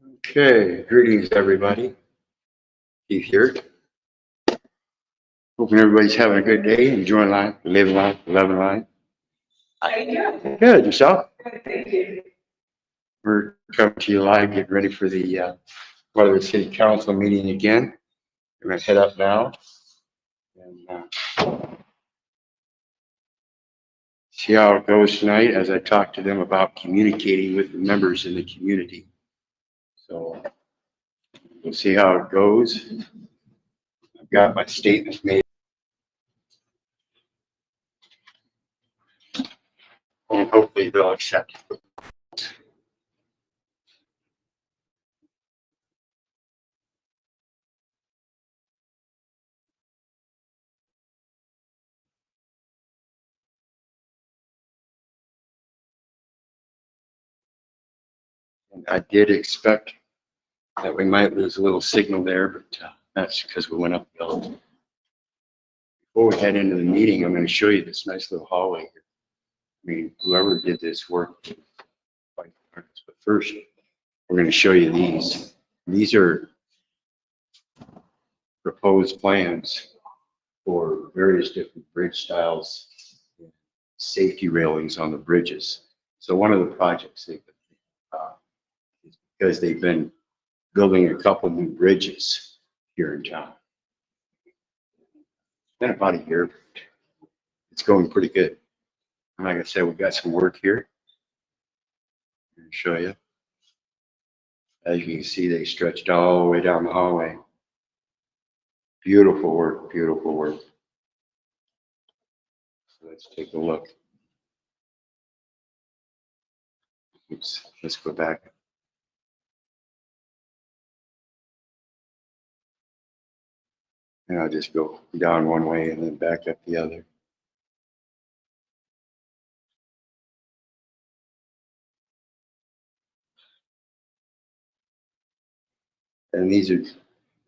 Okay, greetings everybody. Keith here. Hoping everybody's having a good day, enjoying life, living life, loving life. Good, yourself? We're coming to you live, getting ready for the Waterloo City Council meeting again. We're gonna head up now and see how it goes tonight as I talk to them about communicating with the members in the community. So we'll see how it goes. I've got my statement made. And hopefully they'll accept it. And I did expect that we might lose a little signal there, but that's because we went up the hill. Before we head into the meeting, I'm going to show you this nice little hallway here. I mean, whoever did this work, but first, we're going to show you these. These are proposed plans for various different bridge styles, safety railings on the bridges. So one of the projects is because they've been building a couple new bridges here in town. It's been about a year. It's going pretty good. And like I said, we've got some work here. I'll show you. As you can see, they stretched all the way down the hallway. Beautiful work, beautiful work. So let's take a look. Oops, let's go back. And I'll just go down one way and then back up the other. And these are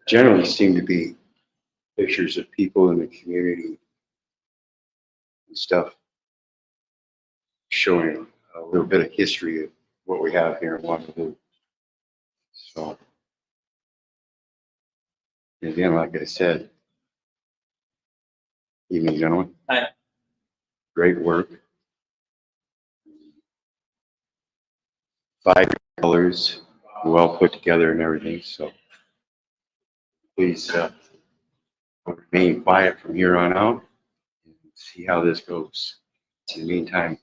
generally seem to be pictures of people in the community and stuff, showing a little bit of history of what we have here in Waterloo. So, again, like I said, evening, gentlemen. Hi. Great work. 5 colors, well put together and everything. So please remain quiet from here on out and see how this goes. In the meantime,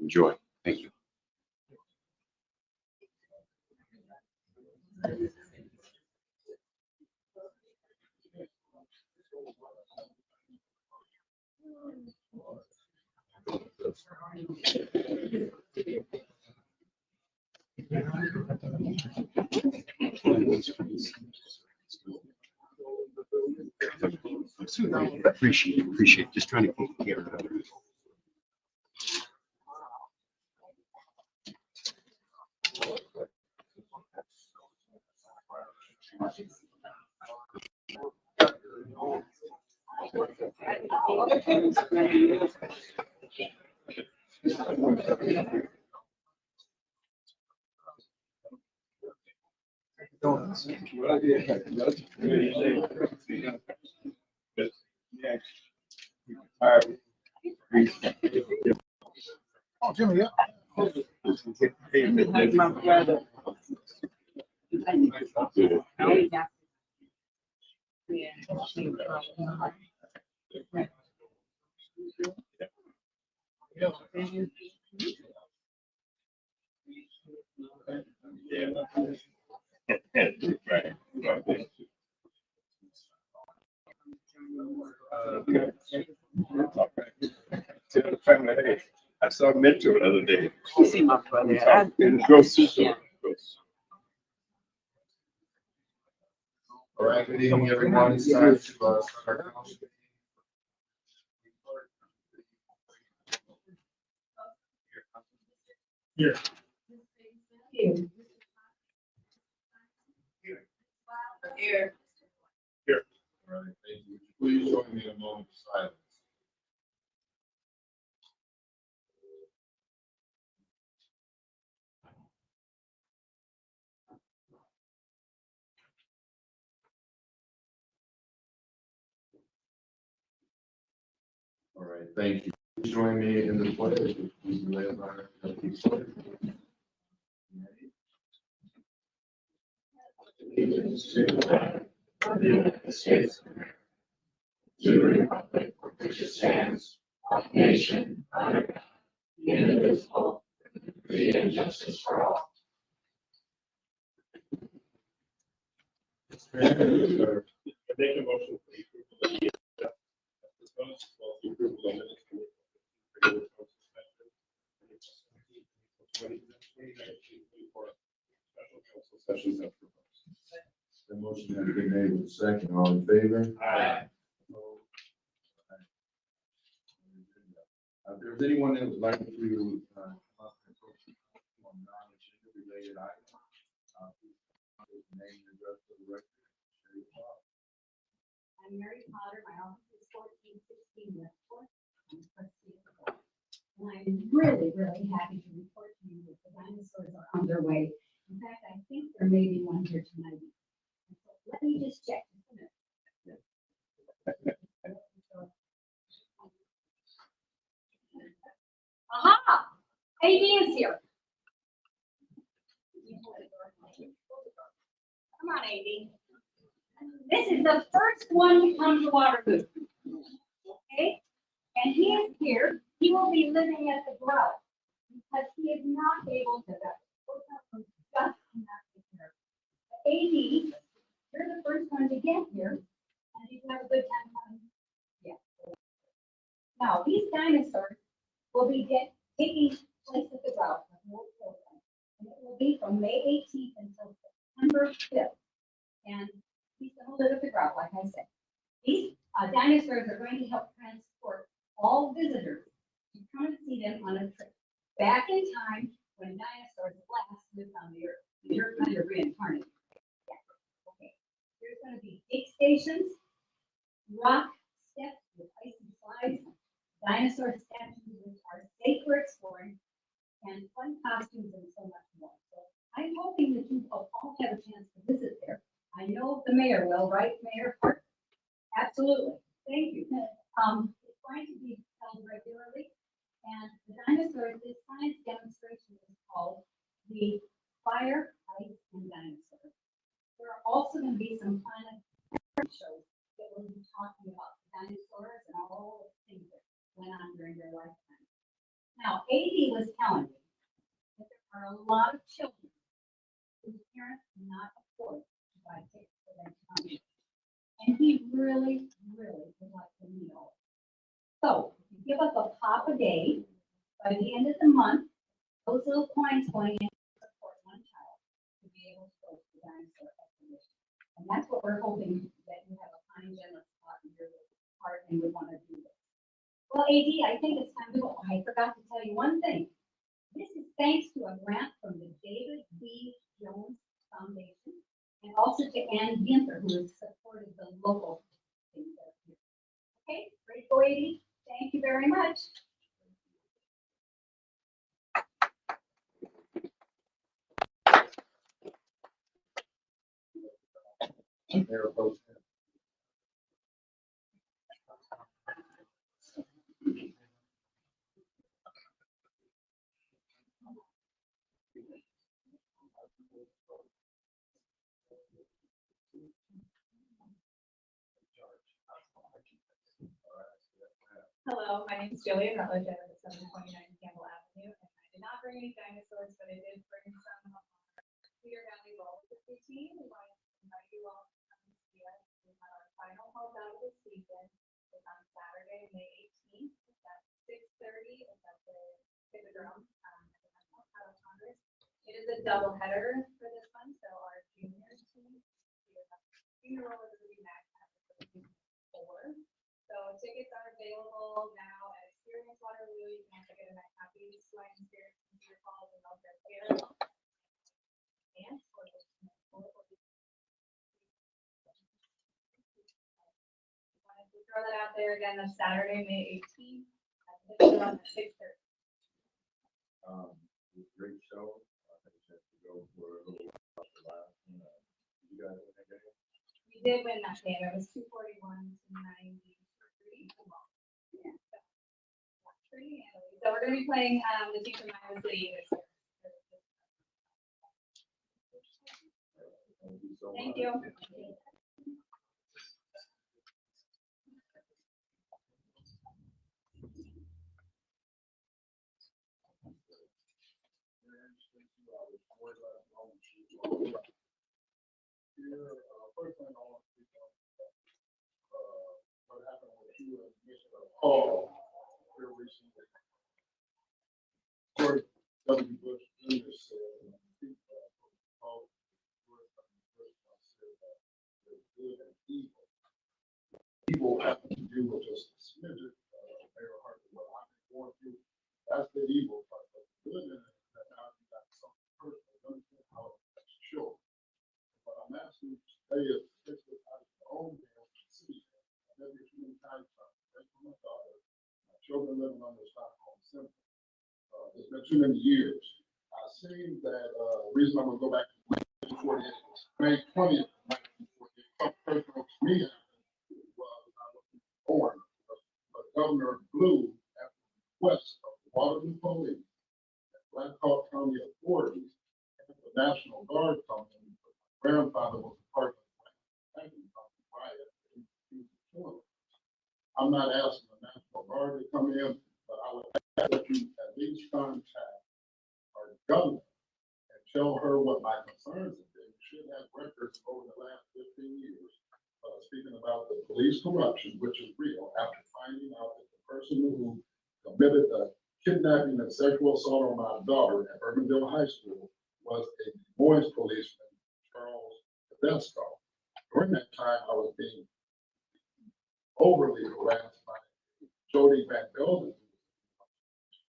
enjoy. Thank you. Appreciate. Just trying to keep care of it. Oh, Jimmy, yeah. My brother. I saw Mitchell the other day. You see my brother. In the grocery store. All right, good evening, everyone. It's time to start our council. Here. Here. Here. All right, thank you. Please join me in a moment of silence. Thank you. Please join me in the pledge. Please relay our allegiance to the flag of the United States of America, to the republic for which it stands, one nation, under God, indivisible, with liberty and justice for all. Make a motion for the approval of the proposed, well, the approval of minutes for regular suspension. 2019-24 special council sessions as proposed. The motion has been made with a second. All in favor? Aye. If there's anyone that would like to come up and talk on non-agenda related items, please name and address for the record. Share your thoughts. I'm Mary Potter. My office is 1416 West Fourth. I'm a trustee of the board. And I'm really, really happy to report to you that the dinosaurs are on their way. In fact, I think there may be one here tonight. And so let me just check. Just a minute. Aha! AD is here. Come on, AD. This is the first one to come to Waterloo. Okay? And he is here. He will be living at the grow because he is not able to. Just cannot get here. AD, you're the first one to get here. And you have a good time coming. Yeah. Now, these dinosaurs will be taking place at the grow. And it will be from May 18th until September 5th. And he's going to live at the grow, like I said. These dinosaurs are going to help transport all visitors to come and see them on a trip back in time when dinosaurs last lived on the earth. You're kind of reincarnated. Yeah. Okay. There's going to be dig stations, rock steps with icy slides, dinosaur statues which are safe for exploring, and fun costumes and so much more. So I'm hoping that you all have a chance to visit there. I know the mayor will, right, Mayor Park? Absolutely. Thank you. It's going to be held regularly, and the dinosaurs, this science demonstration is called the Fire, Ice, and Dinosaurs. There are also going to be some fun shows that will be talking about the dinosaurs and all the things that went on during their lifetime. Now, AD was telling me that there are a lot of children whose parents cannot afford to buy tickets for their time. And he really, really would like to meet all. So, if you give us a pop a day, by the end of the month, those little coins going in to support one child to be able to go to the dinosaur exhibition. And that's what we're hoping, that you have a kind, generous spot in your heart and would want to do this. Well, AD, I think it's time to go. I forgot to tell you one thing. This is thanks to a grant from the David B. Jones Foundation and also to Ann Ginther, who has supported the local things that are here. Okay, great, go AD. Thank you very much. Mayor Pro Tem. Hello, my name is Jillian Rutledge. I live at 729 Campbell Avenue, and I did not bring any dinosaurs, but I did bring some of our Cedar Valley roller coaster team. We wanted to invite you all to come and see us. We have our final hold out of the season. It's on Saturday, May 18th. It's at 6:30. It's at the Hippodrome at the National House of Congress. It is a double header for this one, so our junior team, junior rollers will be back at the 4. So tickets are available now at Experience Waterloo. You can also get them at Happy Swine Spirits in Cedar Falls and Melbourne Fair. And for the wanted to throw that out there again. That's Saturday, May 18th at 6:30. Great show. I think you have to go for a little while to last. You guys win that game? We did win that game. It was 241 to 93. going to be playing the team from Iowa City this year. Thank you. First thing I want to speak on, what happened with you and Mr. Hall here recently. George W. Bush Jr. said, and I think Paul George W. Bush said that there's good and evil. Evil happens to do with just a smidget, Mayor Hartley, what I've been going through. That's the evil part. But the good in it is that now you got something personal, you understand how it affects children. But I'm asking you to stay as fixed out of your own hands and see. I've never too many times for my daughter. My children living on the Stockholm Syndrome. It's been too many years. I seen that reason I'm gonna go back to 1948. May 20th, 1948. Something personal to me happened was I was born. But Governor Blue, at the request of the Waterloo Police and Black Hawk County authorities and the National Guard company, my grandfather was a part of the banking company riot. He was killing us. I'm not asking the National Guard to come in, but I would ask that you at least contact our governor and tell her what my concerns have been. You should have records over the last 15 years, speaking about the police corruption, which is real, after finding out that the person who committed the kidnapping and sexual assault on my daughter at Irvingdale High School was a Des Moines policeman, Charles Tedesco. During that time, I was being overly harassed by Jody Van Belden,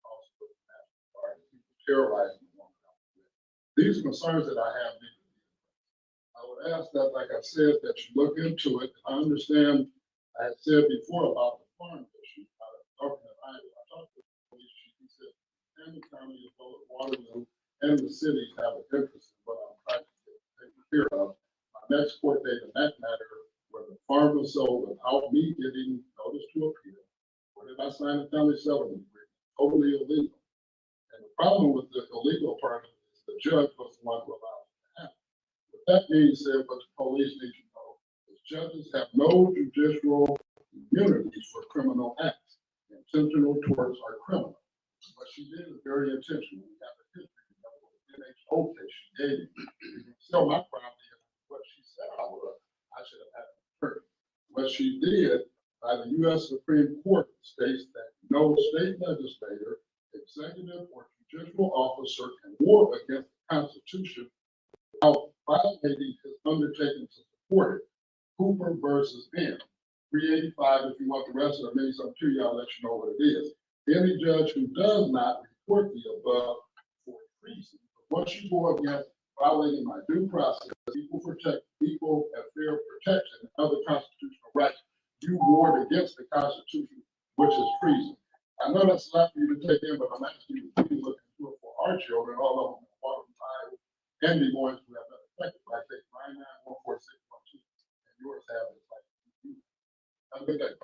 also the National Guard, terrorizing the woman out there. These concerns that I have need to be addressed. I would ask that, like I said, that you look into it. I understand, I had said before about the farm issue, out of Governor Iowa. I talked to the police chief, he said, Hammond County as well as Waterloo and the cities have an interest in what I'm trying to get taken care of. My next court date in that matter, where the farm was sold without me getting notice to appeal, or did I sign a family settlement agreement? Totally illegal. And the problem with the illegal part of it is the judge was the one who allowed it to happen. With that being said, what the police need to know is judges have no judicial immunities for criminal acts. Intentional torts are criminal. What she did is very intentional. We have a history of the NHO case she gave me. You can sell my property and what she said I would, I should have had her. What she did by the U.S. Supreme Court states that no state legislator, executive, or judicial officer can war against the Constitution without violating his undertaking to support it. Cooper versus Ben. 385, if you want the rest of it, maybe some to you, I'll let you know what it is. Any judge who does not report the above for treason, once you go against violating my due process, equal and fair protection, and other constitutional rights, you warred against the Constitution, which is treason. I know that's not for you to take in, but I'm asking you to please look into it for our children, all of them, Waterloo, Iowa, and the ones who have been affected by case 9914612, and yours have it like you. Have a good day.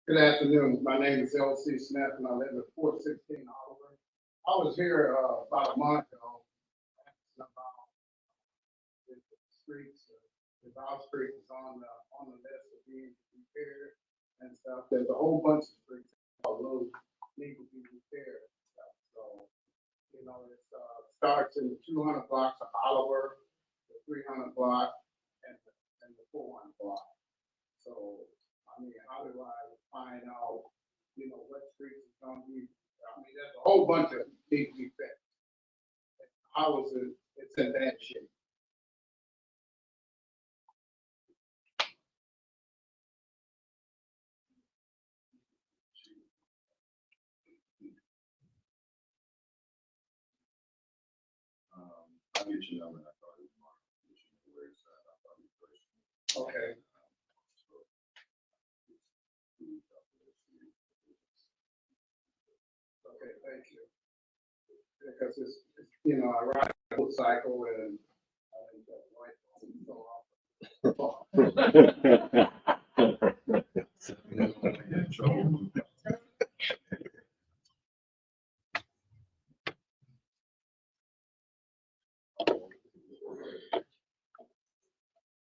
Good afternoon. My name is L.C. Smith, and I live at 416 Oliver. I was here about a month ago, asking about the streets. Our street is on the list of being repaired and stuff. There's a whole bunch of streets that need to be repaired and stuff. So, you know, it starts in the 200 blocks of Oliver, the 300 block, and the 400 block. So, I mean, how do I find out, you know, what streets is gonna be? I mean, there's a whole bunch of need to be fixed. How is it? It's in bad shape. I'll get your number. I thought it was Mark. I thought it was first. Okay. Okay, thank you. Because it's you know, I ride cycle and I think that light bulb.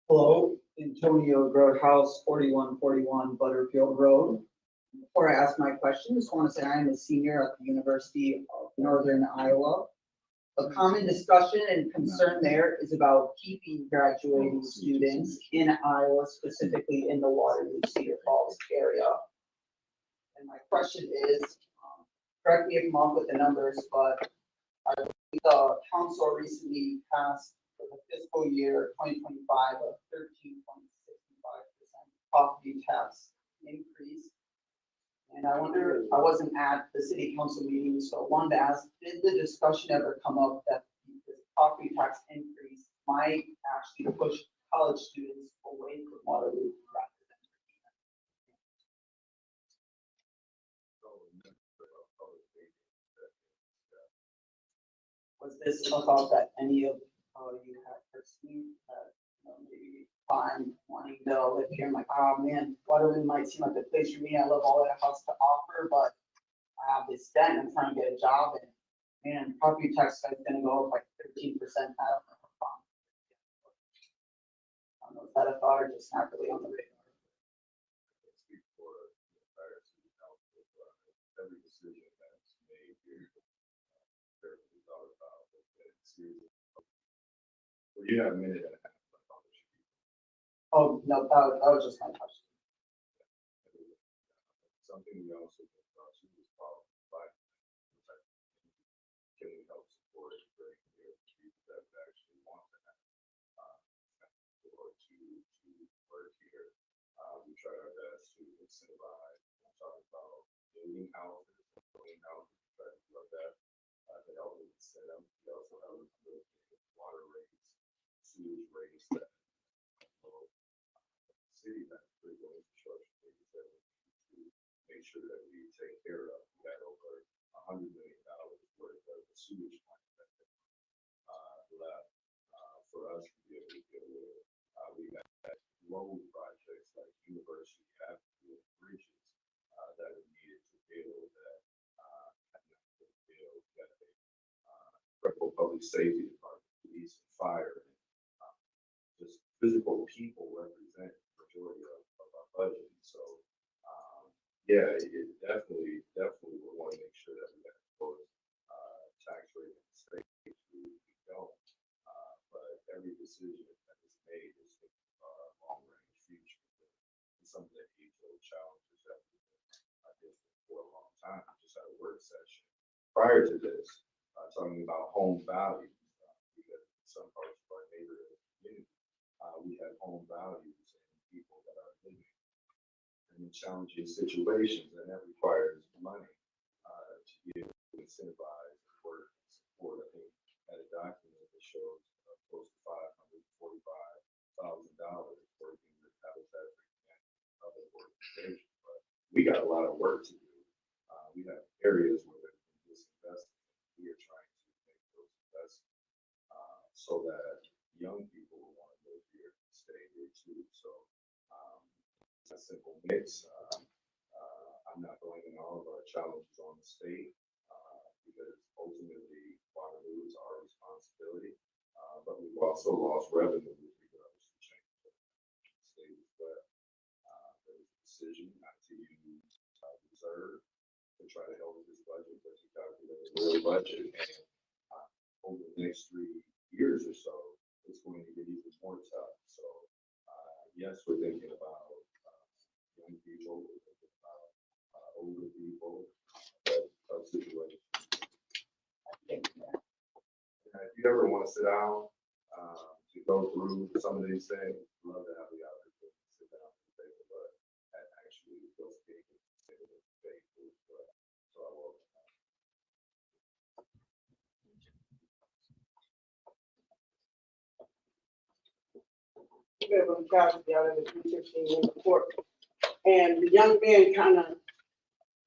Hello, Antonio House, 4141 Butterfield Road. Before I ask my question, just want to say I am a senior at the University of Northern Iowa. A common discussion and concern there is about keeping graduating students in Iowa, specifically in the Waterloo Cedar Falls area. And my question is, correct me if I'm wrong with the numbers, but I believe the council recently passed for the fiscal year 2025 a 13.65% property tax increase. And I wonder, I wasn't at the city council meeting, so I wanted to ask, did the discussion ever come up that the property tax increase might actually push college students away from Waterloo rather than? Was this a thought that any of you had personally, maybe fine wanting to live here? I'm like, oh man, Waterloo might seem like the place for me. I love all that it has to offer, but I have this debt and I'm trying to get a job and man, property tax is gonna go up like 13%. I don't know. I don't know, is that a thought or just not really on the radar? Speak for the entire city council, every decision that's made here, carefully thought about, and seriously. Well, you have a minute and a half. Oh, no, that was just my question. Something we also think about too is probably like, can we help support and bring here people that actually want to have, or to work here. We try our best to incentivize, talk about building houses, we try to do our best, to help with incentive. We also have water rates, sewage rates that, city that critical infrastructure things that we need to make sure that we take care of. We had over $100 million worth of sewage line that left for us to be able to deal with. We had road projects like University Avenue and bridges that are needed to build that had not been built. We had a critical public safety department, police and fire, and just physical people represent majority of our budget. So, yeah, it definitely we want to make sure that we have the lowest tax rate in the state. We don't, but every decision that is made is thinking about our long range future and some of the age-old challenges that we've been dealing with for a long time. Just had a work session prior to this talking about home values because in some parts of our neighborhood community we have home values people that are living in challenging situations, and that requires money to be able to incentivize and work and support. I think I had a document that shows close to $545,000 working with Habitat for Humanity and other organizations. But we got a lot of work to do. We have areas where there's been disinvestment. We are trying to make those investments so that young people will want to live here and stay here too. So a simple mix. I'm not blaming all of our challenges on the state because ultimately Waterloo is our responsibility, but we've also lost revenue with regards to change of the state as well. There was a decision not to use reserve to try to help with this budget, but to calculate a real budget. And over the next 3 years or so, it's going to get even more tough. So yes, we're thinking about young people, we're thinking about older people, but tough situations. If you ever want to sit down to go through some of these things, I'd love to have the opportunity to sit down and take a look at actually those people. So I will. From Charles out of the 315 in the court. And the young man kind of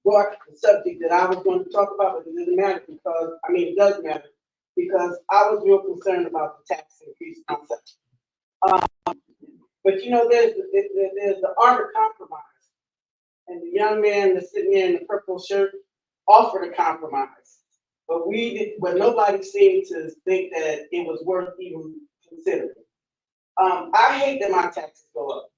brought the subject that I was going to talk about, but it doesn't matter because, I mean, it does matter because I was real concerned about the tax increase myself. But you know, there's the art of compromise. And the young man that's sitting there in the purple shirt offered a compromise. But nobody seemed to think that it was worth even considering. I hate that my taxes go up.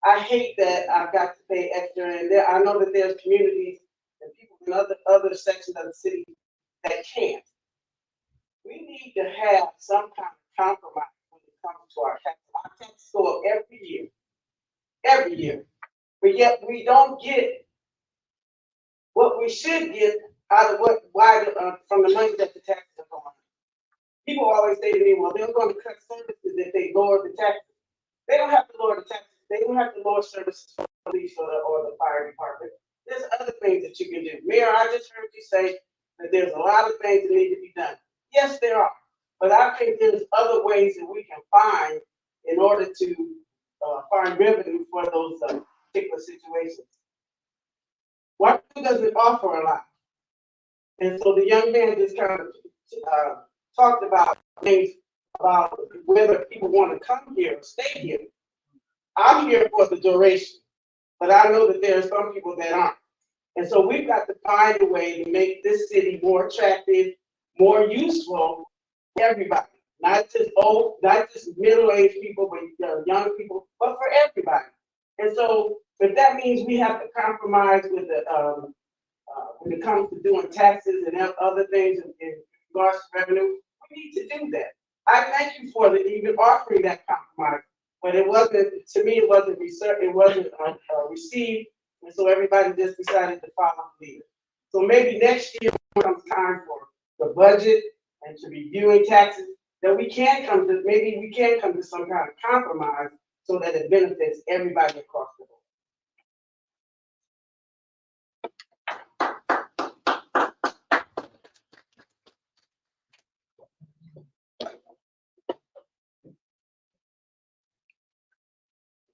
I hate that I've got to pay extra, and I know that there's communities and people in other sections of the city that can't. We need to have some kind of compromise when it comes to our taxes. Our taxes go up every year, but yet we don't get what we should get out of from the money that the taxes are going. People always say to me, well, they're going to cut services if they lower the taxes. They don't have to lower the taxes. They don't have to lower services for the police or the fire department. There's other things that you can do. Mayor, I just heard you say that there's a lot of things that need to be done. Yes, there are. But I think there's other ways that we can find in order to find revenue for those particular situations. Waterloo doesn't offer a lot. And so the young man just kind of talked about things about whether people want to come here or stay here. I'm here for the duration, but I know that there are some people that aren't. And so we've got to find a way to make this city more attractive, more useful for everybody. Not just middle-aged people, but young people, but for everybody. And so if that means we have to compromise with the when it comes to doing taxes and other things in regards to revenue, we need to do that. I thank you for even offering that compromise, but it wasn't, to me, it wasn't received, and so everybody just decided to follow the leader. So maybe next year comes time for the budget and to reviewing taxes, that we can come to some kind of compromise so that it benefits everybody across the board.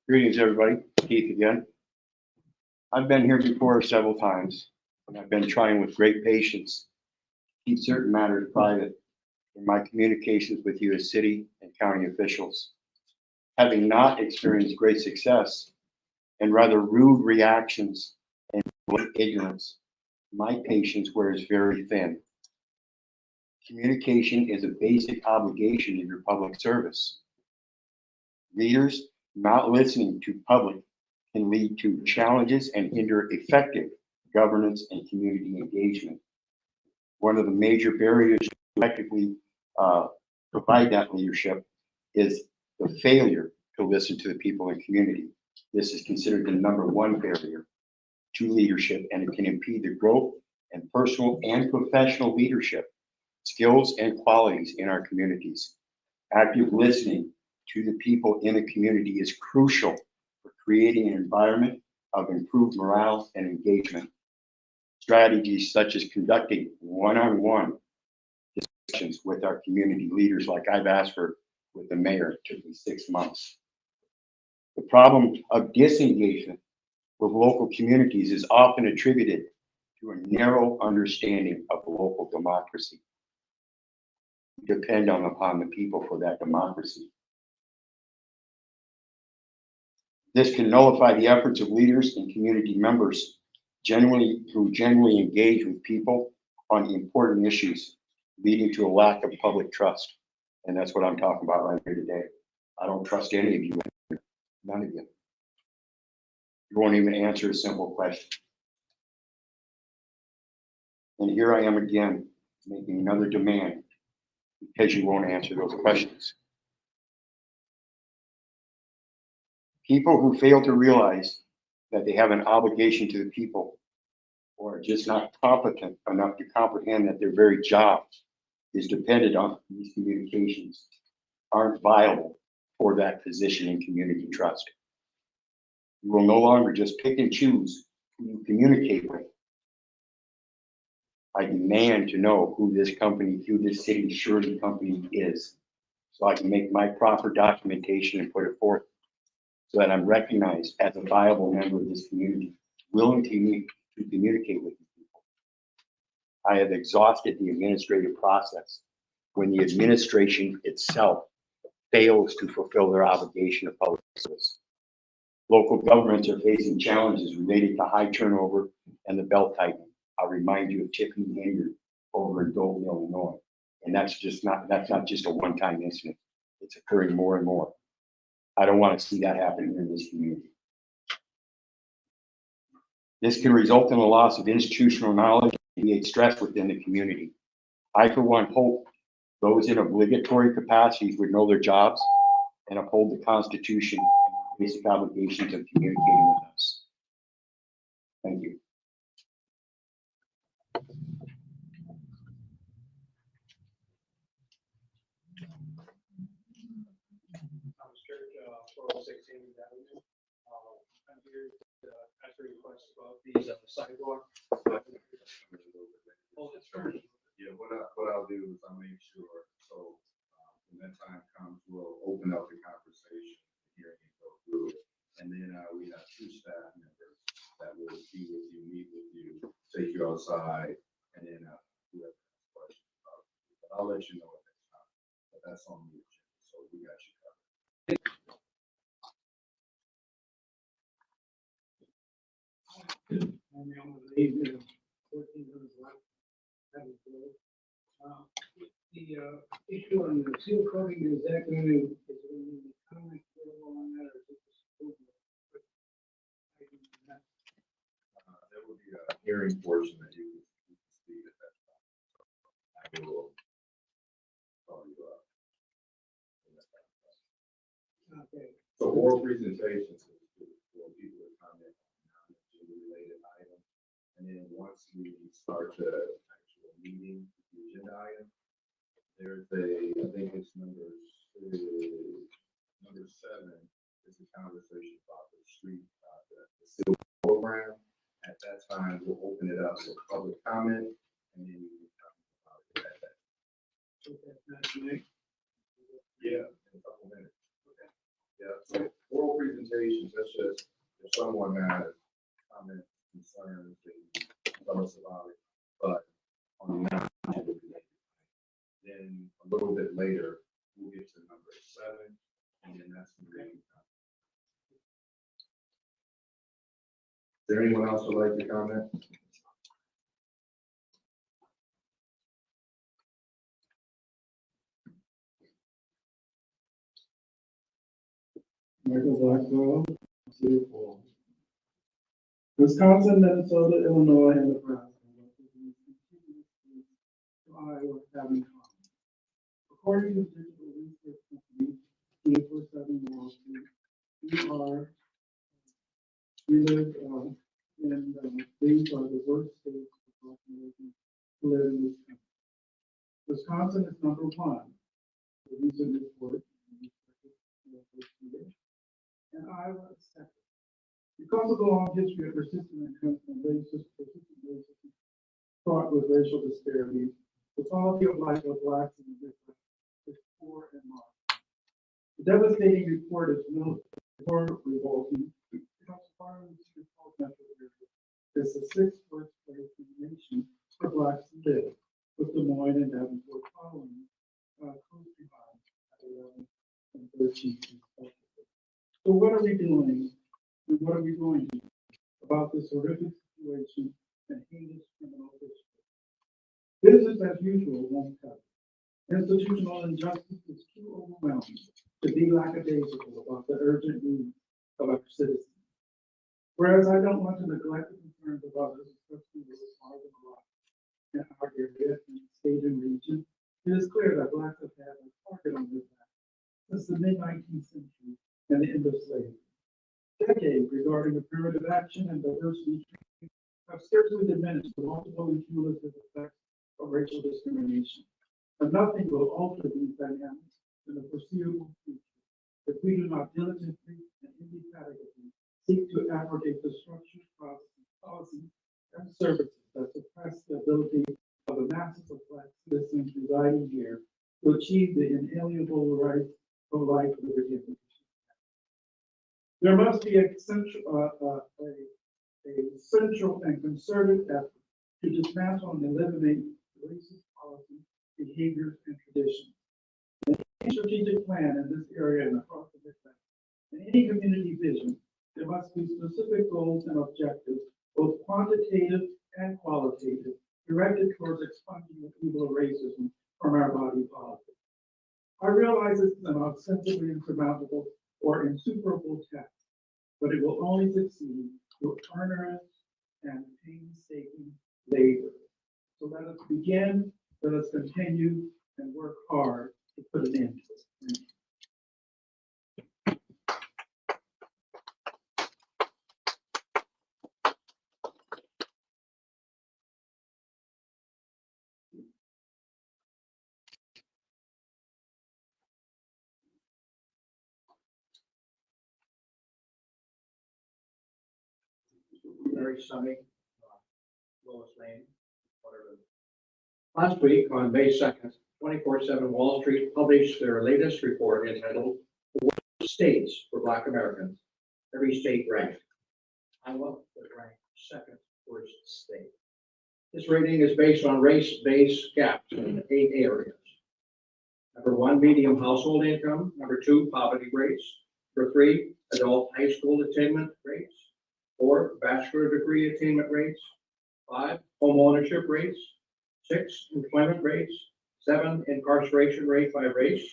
Greetings, everybody. Keith again. I've been here before several times, and I've been trying with great patience to keep certain matters private in my communications with you as city and county officials. Having not experienced great success and rather rude reactions and ignorance, my patience wears very thin. Communication is a basic obligation in your public service. Leaders not listening to public can lead to challenges and hinder effective governance and community engagement. One of the major barriers to effectively provide that leadership is the failure to listen to the people in community. This is considered the #1 barrier to leadership, and it can impede the growth and personal and professional leadership skills and qualities in our communities. Active listening to the people in a community is crucial for creating an environment of improved morale and engagement. Strategies such as conducting one-on-one discussions with our community leaders, like I've asked for with the mayor, it took me 6 months. The problem of disengagement with local communities is often attributed to a narrow understanding of local democracy. We depend upon the people for that democracy. This can nullify the efforts of leaders and community members who genuinely engage with people on important issues, leading to a lack of public trust. And that's what I'm talking about right here today. I don't trust any of you, none of you. You won't even answer a simple question. And here I am again, making another demand because you won't answer those questions. People who fail to realize that they have an obligation to the people, or are just not competent enough to comprehend that their very job is dependent on these communications, aren't viable for that position in community trust. You will no longer just pick and choose who you communicate with. I demand to know who this city surety company is, so I can make my proper documentation and put it forth, so that I'm recognized as a viable member of this community, willing to communicate with you people. I have exhausted the administrative process when the administration itself fails to fulfill their obligation of public service. Local governments are facing challenges related to high turnover and the belt tightening. I'll remind you of Tiffany Hanger over in Dover, Illinois. And that's not just a one-time incident. It's occurring more and more. I don't want to see that happen here in this community. This can result in a loss of institutional knowledge and create stress within the community. I, for one, hope those in obligatory capacities would know their jobs and uphold the Constitution and basic obligations of communicating with us. Thank you. Thomas Church, 406 Ames Avenue. I'm here to answer your questions about these sidewalk. Oh, that's right. Yeah, what I'll do is I'll make sure, so, when that time comes, we'll open up the conversation, hearing and go through it. And then, we have two staff members that will be with you, meet with you, take you outside, and then, whoever has questions about it. But I'll let you know at that time, but that's on the agenda, so we got you covered. And the only leave is 14 minutes left. That is good. The issue on the seal coating, is that going to, is there going to be comment available on that, or is it just? There will be a hearing portion that you can speak at that time. So I will call you up. Okay. So oral presentations is for people to comment on non-agenda related items. And then once we start the actual meeting, the agenda item, there's I think it's number 7 is a conversation about the street, the SIL program. At that time, we'll open it up for public comment, and then you can talk about it at that. Yeah, in a couple minutes. Okay. Yeah, so oral presentations, that's just, if someone has comments, concerns, they can tell us about it, but on the non-agenda related. Then a little bit later, we'll get to number 7, and then that's the reading time. Is there anyone else who'd like to comment? Michael Blackwell, City of Falls. Wisconsin, Minnesota, Illinois, and Nebraska. Iowa having common. According to digital research company 24/7 Wall Street, we live in these are the worst states for population to live in this country. Wisconsin is number 1. The recent report, and Iowa is second. Because of the long history of persistent and persistent racism fraught with racial disparities, the quality of life of blacks in the Midwest is poor and marked. The devastating report is more revolting because Farming's metro area is the 6th worst place in the nation for blacks to live, with Des Moines and Davenport following close behind at 11 and 13 respectively. So what are we doing, and what are we going to do about this horrific situation and heinous criminal history? Business as usual won't cut it. Institutional injustice is too overwhelming to be lackadaisical about the urgent needs of our citizens. Whereas I don't want to neglect the concerns of others, especially those marginalized in our area, and state and region, it is clear that blacks have had a target on their back since the mid-19th century and the end of slavery. Decades regarding affirmative action and diversity have scarcely diminished the multiple and cumulative effects of racial discrimination. And nothing will alter these dynamics in the foreseeable future if we do not diligently and indefatigably seek to abrogate the structures, policies, and services that suppress the ability of the masses of black citizens residing here to achieve the inalienable rights of life, liberty, and protection. There must be a central and concerted effort to dismantle and eliminate racist policies behaviors, and traditions. Any strategic plan in this area and across the Midwest, in any community vision, there must be specific goals and objectives, both quantitative and qualitative, directed towards expunging the evil of racism from our body politic. I realize this is an ostensibly insurmountable or insuperable task, but it will only succeed through earnest and painstaking labor. So let us begin, let us continue, and work hard to put an end to it. Thank you. Very sunny, Lois Lane, Waterloo. Last week, on May 2nd, 24/7 Wall Street published their latest report entitled "The Worst States for Black Americans." Every state ranked. Iowa was ranked second worst state. This rating is based on race-based gaps in 8 areas. Number 1, medium household income. Number 2, poverty rates. Number 3, adult high school attainment rates. 4, bachelor degree attainment rates. 5, home ownership rates. 6, employment rates. 7, incarceration rate by race.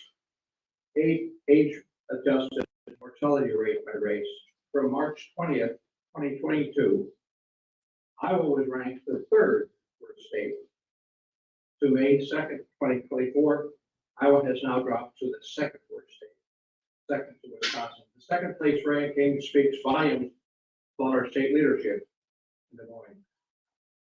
8, age-adjusted mortality rate by race. From March 20th, 2022, Iowa was ranked the 3rd worst state. To May 2nd, 2024, Iowa has now dropped to the 2nd worst state, second to Wisconsin. The 2nd place ranking speaks volumes about our state leadership in Des Moines.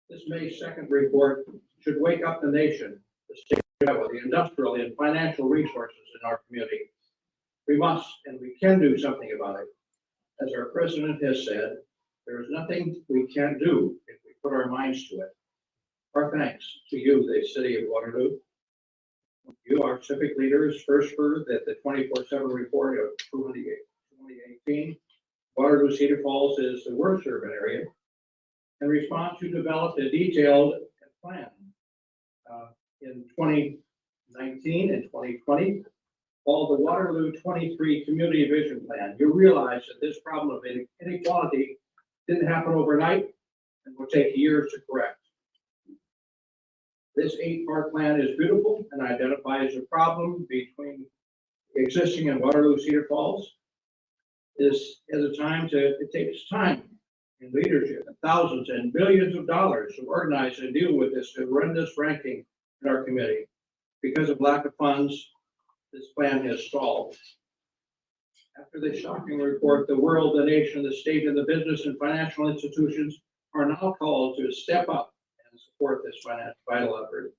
This May 2nd report should wake up the nation, the state of Iowa, the industrial and financial resources in our community. We must and we can do something about it. As our president has said, there is nothing we can't do if we put our minds to it. Our thanks to you, the city of Waterloo. You, our civic leaders, first heard that the 24/7 report of 2018, Waterloo Cedar Falls is the worst urban area. In response, you developed a detailed plan in 2019 and 2020, called the Waterloo 23 Community Vision Plan. You realize that this problem of inequality didn't happen overnight and will take years to correct. This 8-part plan is beautiful and identifies a problem between existing in Waterloo Cedar Falls. It takes time and leadership and thousands and billions of dollars to organize and deal with this horrendous ranking in our community. Because of lack of funds, this plan has stalled. After this shocking report, the world, the nation, the state, and the business and financial institutions are now called to step up and support this vital effort.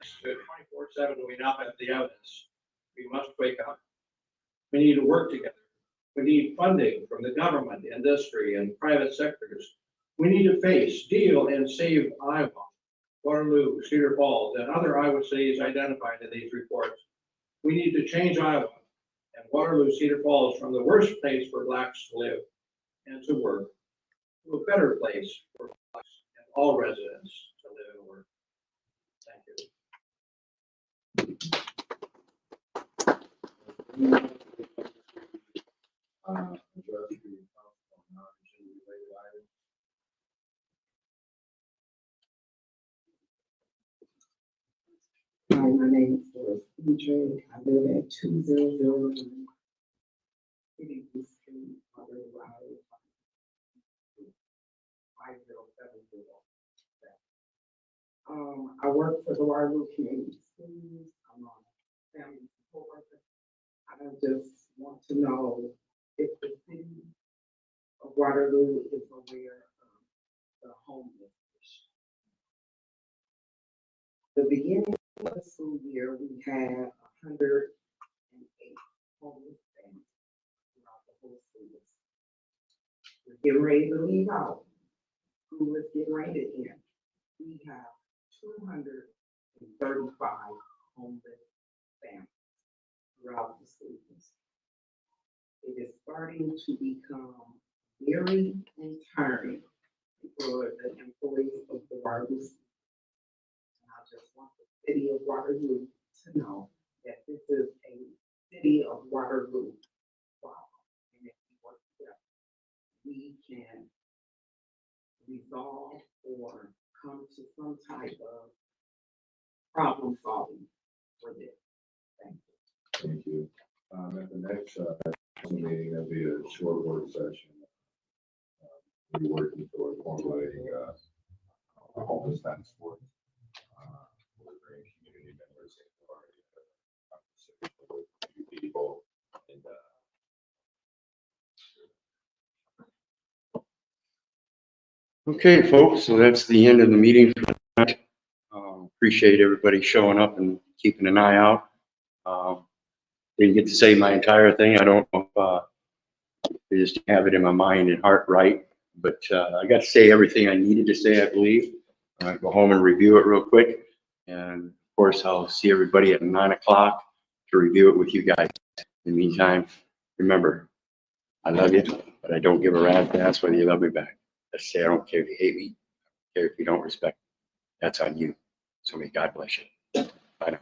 24/7, we now have the evidence. We must wake up. We need to work together. We need funding from the government, industry, and private sectors. We need to face, deal, and save Iowa, Waterloo, Cedar Falls, and other Iowa cities identified in these reports. We need to change Iowa and Waterloo, Cedar Falls from the worst place for Blacks to live and to work to a better place for Blacks and all residents to live and work. Thank you. Address the council on non-issue related items. Hi, my name is Doris Petrie. I live at 2001 City Street, Waterloo, Iowa. 5070. I work for the Waterloo Community Schools. I'm a family support worker. I just want to know if the city of Waterloo is aware of the homeless issue. The beginning of the school year, we had 108 homeless families throughout the whole school year. We're getting ready to leave out. School is getting ready to end. We have 235 homeless families throughout the school year. It is starting to become very and tiring for the employees of the Waterloo. And I just want to city of Waterloo to know that this is a city of Waterloo problem. And if we work together, we can resolve or come to some type of problem solving for this. Thank you. Thank you. At the next, meeting, there'll be a short work session. We're working toward formulating, a homeless task force. We're bringing community members in who already had a conversation with a few people and, Okay, folks, so that's the end of the meeting for tonight. Appreciate everybody showing up and keeping an eye out. Didn't get to say my entire thing. I don't know if I just have it in my mind and heart right, but I got to say everything I needed to say, I believe. Go home and review it real quick. And of course, I'll see everybody at 9 o'clock to review it with you guys. In the meantime, remember, I love you, but I don't give a rat's ass whether you love me back. Let's say I don't care if you hate me, I don't care if you don't respect me. That's on you. So may God bless you. Bye now.